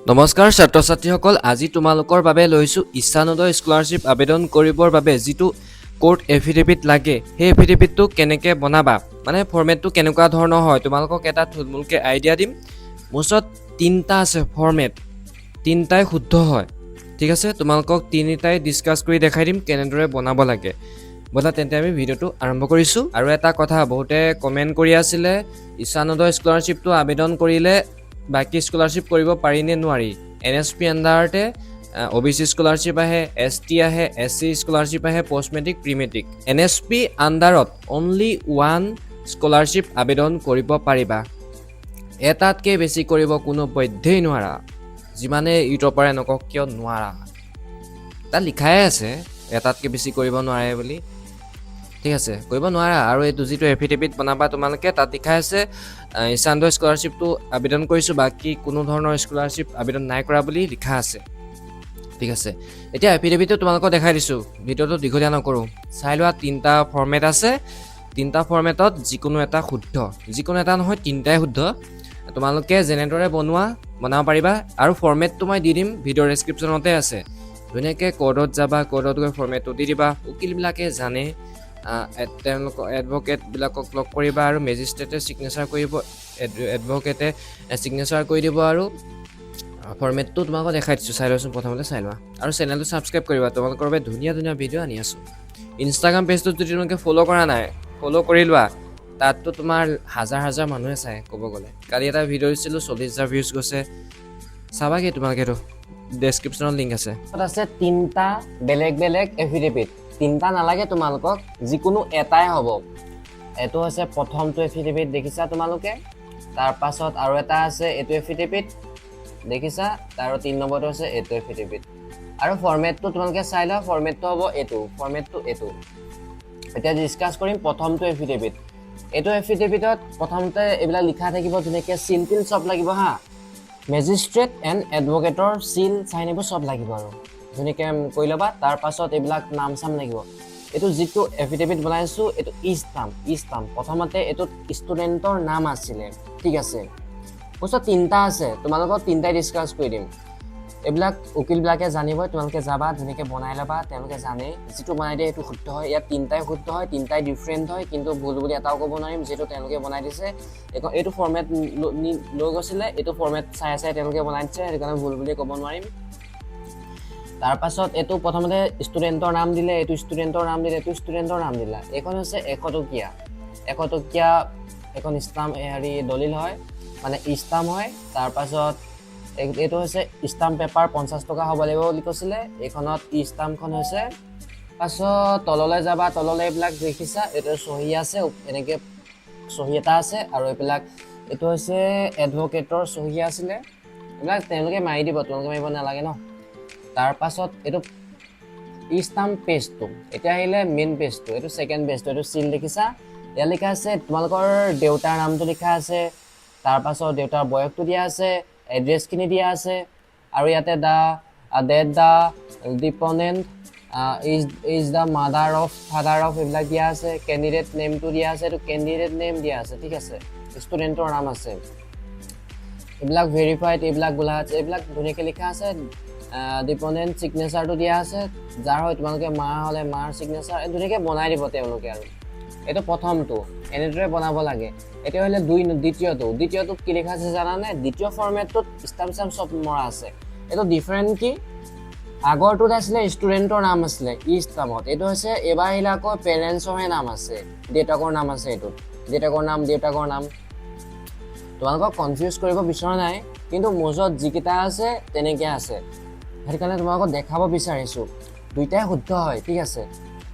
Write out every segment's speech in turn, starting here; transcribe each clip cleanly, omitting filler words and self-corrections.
নমস্কাৰ ছাত্ৰ ছাত্ৰীসকল আজি তোমালোকৰ বাবে লৈছো ইশান উদয় স্কলাৰশ্বিপ আবেদন কৰিবৰ বাবে যেটো কোৰ্ট এফিডেভিট লাগে সেই এফিডেভিটটো কেনেকৈ বনাবা মানে ফৰমেটটো কেনেকুৱা ধৰণৰ হয় তোমালোকক এটা থুলমুলকে আইডিয়া দিম মোচত তিনটা আছে ফৰমেট তিনটাই শুদ্ধ হয় ঠিক আছে তোমালোকক তিনিটাই ডিসকাস কৰি দেখাই দিম কেনেদৰে বনাব লাগে বলা তেন্তে আমি ভিডিওটো আৰম্ভ কৰিছো আৰু এটা কথা বহুতে কমেন্ট কৰি আছিল ইশান উদয় স্কলাৰশ্বিপটো আবেদন কৰিলে বাকি স্কলাৰশ্বিপ কৰিব পাৰি নে নোৱাৰি এনএছপি আন্ডাৰতে ওবিসি স্কলাৰশ্বিপ আহে এসটি আহে এসসি স্কলাৰশ্বিপ আহে post matric pre matric NSP আন্ডাৰত অনলি ওৱান স্কলাৰশ্বিপ আবেদন কৰিব পাৰিবা এটাতকে বেছি কৰিব কোনো বৈধই নোৱাৰা যিমানে ইউটিউবাৰে নকক কিয় নোৱাৰা তা লিখাই আছে এটাতকে বেছি কৰিব নোৱাৰে বুলি ঠিক আছে কৰিব নোৱাৰা আৰু এই দুজিটো এফিডেভিট বনাবা তোমালোকে তাত লিখা আছে ইশান উদয় স্কলাৰশ্বিপটো আবেদন কৰিছো বাকি কোনো ধৰণৰ স্কলাৰশ্বিপ আবেদন নাই কৰা বুলি লিখা আছে ঠিক আছে এতিয়া এফিডেভিটটো তোমালোকক দেখাই দিছো ভিডিওটো দীঘলীয়া নকৰো চাই লোৱা তিনটা ফৰমেট আছে তিনটা ফৰমেটত যিকোনো এটা শুদ্ধ যিকোনো এটা নহয় তিনটাই শুদ্ধ তোমালোকে জেনেৰেটৰে বনাব পাৰিবা আৰু ফৰমেটটো মই দি দিম ভিডিও ডেসক্ৰিপচনতে আছে ধুনীয়াকৈ কোডত যাবা কোডত গৈ ফৰমেটটো দি দিবা উকিলবিলাকে জানে এডভোকেট বিলাকক লগ কৰিবা আৰু মেজিষ্ট্ৰেটে সিগনেচাৰ কৰিব এডভোকেটে সিগনেচাৰ কৰি দিব আৰু ফৰমেটটো তোমাক দেখাই দিছো চাই লওঁচোন প্ৰথমতে চাই লোৱা আৰু চেনেলটো সাবস্ক্ৰাইব কৰিবা তোমালোকৰ বাবে ধুনীয়া ধুনীয়া ভিডিও আনি আছো ইনষ্টাগ্ৰাম পেজটো যদি তোমালোকে ফলো কৰা নাই ফলো কৰি লোৱা তাততো তোমাৰ হাজাৰ হাজাৰ মানুহে চাই ক'ব গ'লে কালি এটা ভিডিও দিছিলো 40,000 ভিউজ গৈছে চাবাগে তোমালোকেটো ডেসক্ৰিপচনত লিংক আছে তাত আছে তিনটা বেলেগ বেলেগ এফিডেভিট তিনটা নালাগে তোমালোকক যিকোনো এটাই হ'ব এটো আছে প্ৰথমটো এফিডেভিট দেখিছা তোমালোকে তাৰ পাছত আৰু এটা আছে এটো এফিডেভিট দেখিছা তাৰ 3 নম্বৰটো আছে এটো এফিডেভিট আৰু ফৰমেটটো তোমালোকে চাই লোৱা ফৰমেটটো হ'ব এটো ফৰমেটটো এটো এতিয়া ডিসকাস কৰিম প্ৰথমটো এফিডেভিট এটো এফিডেভিটত প্ৰথমতে এবিলা লিখা থাকিব ধুনীয়াকৈ সিল টিল সব লাগিব হা মেজিষ্ট্ৰেট এণ্ড এডভোকেটৰ সিল সাইন এইবোৰ সব লাগিব আৰু ধুনীয়াকৈ কৈ ল'বা তাৰ পাছত এইবিলাক নাম চাম লাগিব এটো যিটো এফিডেভিট বনাইছো এটো ইষ্টাম প্ৰথমতে এটো ষ্টুডেন্টৰ নাম আছিলে ঠিক আছে ওচৰত তিনটা আছে তোমালোকক তিনটাই ডিসকাস কৰি দিম এইবিলাক উকিলবিলাকে জানিব তোমালোকে যাবা ধুনীয়াকৈ বনাই ল'বা তেওঁলোকে জানে যিটো বনাই দিয়ে এটো শুদ্ধ হয় ইয়াত তিনটাই শুদ্ধ হয় তিনটাই ডিফাৰেন্ট হয় কিন্তু ভুল বুলি এটাও ক'ব নোৱাৰিম যেটো তেওঁলোকে বনাই দিছে এটো ফৰমেট লৈ গৈছিলে এটো ফৰমেট চাই তেওঁলোকে বনাই দিছে সেইকাৰণে ভুল বুলি ক'ব নোৱাৰিম তাৰ পাছত এটো প্ৰথমতে ষ্টুডেন্টৰ নাম দিলে এটো ষ্টুডেন্টৰ নাম দিলে এটো ষ্টুডেন্টৰ নাম দিলা এখন হৈছে 100 টকীয়া এখন স্টাম্প হেৰি দলিল হয় মানে স্টাম্প হয় তাৰ পাছত এটো হৈছে স্টাম্প পেপাৰ 50 টকা হ'ব লাগিব বুলি কৈছিলে এখনত স্টাম্পখন হৈছে পাছত তললৈ যাবা তললৈ এইবিলাক দেখিছা এটো সহি আছে এনেকৈ সহি এটা আছে আৰু এইবিলাক এটো হৈছে এডভোকেটৰ সহি আছিলে এইবিলাক তেওঁলোকে মাৰি দিব তোমালোকে মাৰিব নালাগে ন তাৰ পাছত এটো স্টাম্প পেজটো এতিয়া আহিলে মেইন পেজটো এটো সেকেন্ড পেজটো এটো সিল দেখিছা ইয়াত লিখা আছে তোমালোকৰ দেউতাৰ নামটো লিখা আছে তাৰ পাছত দেউতাৰ বয়সটো দিয়া আছে এড্ৰেছখিনি দিয়া আছে আৰু ইয়াতে the dependent is the mother of father of এইবিলাক দিয়া আছে ক্যান্ডিডেট নেমটো দিয়া আছে এটো ক্যান্ডিডেট নেম দিয়া আছে ঠিক আছে ষ্টুডেন্টৰ নাম আছে এইবিলাক ভেৰিফাইড এইবিলাক গোলা আছে এইবিলাক ধুনীয়াকৈ লিখা আছে ডিপনেন্ট সিগনেচাৰটো দিয়া আছে যাৰ হয় তোমালোকে মা হলে মাৰ সিগনেচাৰ ধুনীয়াকৈ বনাই দিব তেওঁলোকে আৰু এটো প্ৰথমটো এনেদৰে বনাব লাগে এটা হলে দ্বিতীয়টো কি লেখা আছে জানানে দ্বিতীয় ফৰমেটটোত স্টাম্প সব মৰা আছে এটো ডিফাৰেন্ট কি আগৰটোত আছিলে ষ্টুডেন্টৰ নাম আছিলে স্টাম্পত এটো হৈছে এবাৰ আহিলে আকৌ পেৰেন্টছৰ নাম আছে দেউতাকৰ নাম আছে এটো দেউতাকৰ নাম তোমালোকক কনফিউজ কৰিব বিচৰা নাই কিন্তু মোজত যিকেইটা আছে তেনেকৈ আছে সেইকাৰণে তোমালোকক দেখাব বিচাৰিছো দুইটাই শুদ্ধ হয় ঠিক আছে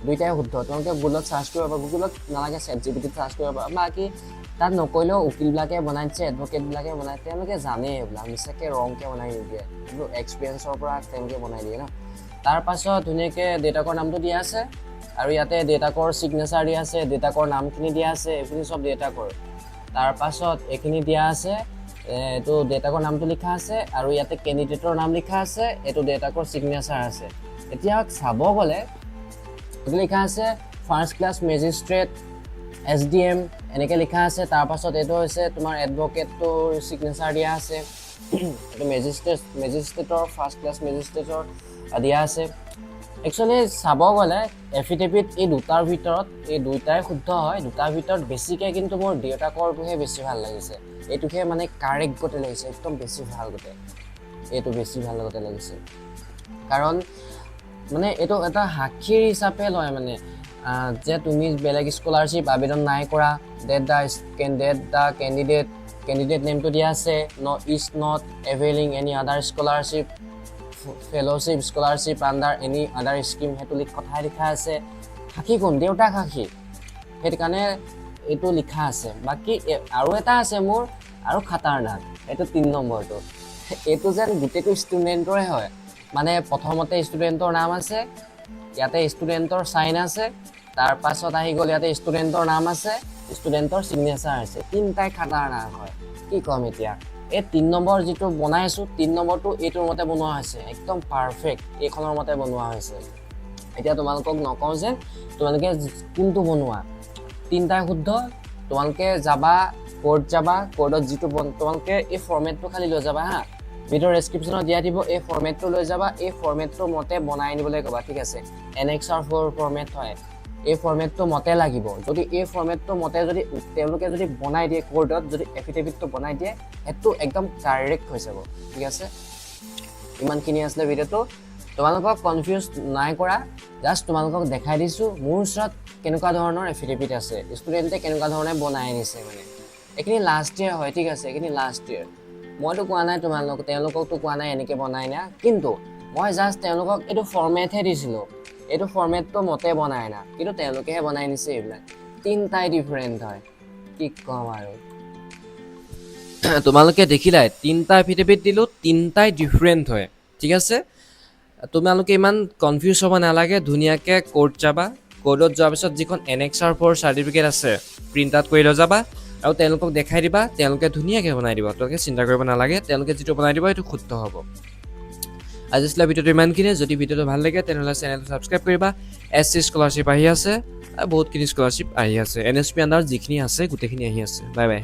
দুইটাই শুদ্ধ তোমালোকে গুগলত সাৰ্চ কৰিব গুগলত নালাগে ChatGPT সাৰ্চ কৰিব বাকি তাত নকৰিলেও উকিলবিলাকে বনাইছে এডভোকেটবিলাকে বনাই তেওঁলোকে জানে এইবিলাক মিছাকে ৰংকে বনাই নিদিয়ে এইটো এক্সপিৰিয়েঞ্চৰ পৰা তেওঁলোকে বনাই দিয়ে ন তাৰ পাছত ধুনীয়াকৈ দেউতাকৰ নামটো দিয়া আছে আৰু ইয়াতে দেউতাকৰ সিগনেচাৰ দিয়া আছে দেউতাকৰ নামখিনি দিয়া আছে এইখিনি সব দেউতাকৰ তাৰ পাছত এখিনি দিয়া আছে এটো দেউতাকৰ নামটো লিখা আছে আৰু ইয়াতে ক্যান্ডিডেটৰ নাম লিখা আছে এটো দেউতাকৰ সিগনেচাৰ আছে এতিয়া চাব গ'লে এটো লিখা আছে ফাৰ্স্ট ক্লাছ মেজিষ্ট্ৰেট SDM এনেকৈ লিখা আছে তাৰ পাছত এটো হৈছে তোমাৰ এডভোকেটৰ সিগনেচাৰ দিয়া আছে এইটো মেজিষ্ট্ৰেটৰ ফাৰ্ষ্ট ক্লাছ মেজিষ্ট্ৰেটৰ দিয়া আছে একচুৱেলি চাব গ'লে এফিডেভিট এই দুটাৰ ভিতৰত এই দুইটাই শুদ্ধ হয় দুটাৰ ভিতৰত বেছিকৈ কিন্তু মোৰ দেউতাকৰটোহে বেছি ভাল লাগিছে এইটোহে মানে কাৰেক্ট গোটে লাগিছে একদম বেছি ভাল গোটে এইটো বেছি ভাল গোটে লাগিছে কাৰণ মানে এইটো এটা সাক্ষীৰ হিচাপে লয় মানে যে তুমি বেলেগ স্কলাৰশ্বিপ আবেদন নাই কৰা কেণ্ডিডেট নেমটো দিয়া আছে is not availing any other scholarship fellowship scholarship under any other scheme সেইটো কথাই লিখা আছে সাক্ষী কোন দেউতাক সাক্ষী সেইটো কাৰণে এইটো লিখা আছে বাকী আৰু এটা আছে মোৰ আৰু খাতাৰনাক এইটো 3 নম্বৰটো এইটো যেন গোটেইটো ষ্টুডেণ্টৰে হয় মানে প্ৰথমতে ষ্টুডেণ্টৰ নাম আছে ইয়াতে ষ্টুডেণ্টৰ চাইন আছে তাৰ পাছত আহি গ'ল ইয়াতে ষ্টুডেণ্টৰ নাম আছে ষ্টুডেণ্টৰ চিগনেচাৰ আছে তিনিটাই খাতাৰনাক হয় কি ক'ম এতিয়া এই 3 নম্বৰ যিটো বনাইছোঁ 3 নম্বৰটো এইটোৰ মতে বনোৱা হৈছে একদম পাৰফেক্ট এইখনৰ মতে বনোৱা হৈছে এতিয়া তোমালোকক নকওঁ যে তোমালোকে কোনটো বনোৱা তিনিটাই শুদ্ধ তোমালোকে যাবা কোৰ্টত যিটো তোমালোকে এই ফৰ্মেটটো খালি লৈ যাবা হা ভিডিঅ' ডেছক্ৰিপশ্যনত দিয়া দিব এই ফৰ্মেটটো লৈ যাবা এই ফৰ্মেটটোৰ মতে বনাই নিবলৈ ক'বা ঠিক আছে NXR 4 ফৰ্মেট হয় এই ফৰ্মেটটো মতে লাগিব যদি এই ফৰ্মেটটো মতে যদি তেওঁলোকে যদি বনাই দিয়ে কোৰ্টত যদি এফিডেভিটটো বনাই দিয়ে সেইটো একদম কাৰেক্ট হৈ যাব ঠিক আছে ইমানখিনি আছিলে ভিডিঅ'টো তোমালোকক কনফিউজ নাই কৰা জাষ্ট তোমালোকক দেখাই দিছোঁ মোৰ ওচৰত কেনেকুৱা ধৰণৰ এফিডেভিট আছে ষ্টুডেণ্টে কেনেকুৱা ধৰণে বনাই আনিছে মানে এইখিনি লাষ্ট ইয়েৰ হয় ঠিক আছে এইখিনি লাষ্ট ইয়েৰ মইতো কোৱা নাই তেওঁলোককতো কোৱা নাই এনেকৈ বনাই না কিন্তু মই জাষ্ট তেওঁলোকক এইটো ফৰ্মেটহে দিছিলোঁ এইটো ফৰ্মেটটো মতে বনাই না কিন্তু তেওঁলোকেহে বনাই নিছে এইবিলাক তিনিটাই ডিফাৰেণ্ট হয় কি ক'ম আৰু তোমালোকে দেখিলাই তিনিটা এফিডেভিট দিলোঁ তিনিটাই ডিফাৰেণ্ট হয় ঠিক আছে তোমালোকে ইমান কনফিউজ হ'ব নালাগে ধুনীয়াকৈ কোৰ্ট যাবা কোৰ্টত যোৱাৰ পিছত যিখন NXR 4 চাৰ্টিফিকেট আছে প্ৰিণ্ট আউট কৰি লৈ যাবা আৰু তেওঁলোকক দেখাই দিবা তেওঁলোকে ধুনীয়াকৈ বনাই দিব তেওঁলোকে চিন্তা কৰিব নালাগে তেওঁলোকে যিটো বনাই দিব সেইটো শুদ্ধ হ'ব আজি আছিলে ভিডিঅ'টো ইমানখিনিয়ে যদি ভিডিঅ'টো ভাল লাগে তেনেহ'লে চেনেলটো ছাবস্ক্ৰাইব কৰিবা SC স্কলাৰশ্বিপ আহি আছে আৰু বহুতখিনি স্কলাৰশ্বিপ আহি আছে NSP আণ্ডাৰত যিখিনি আছে গোটেইখিনি আহি আছে বাই বাই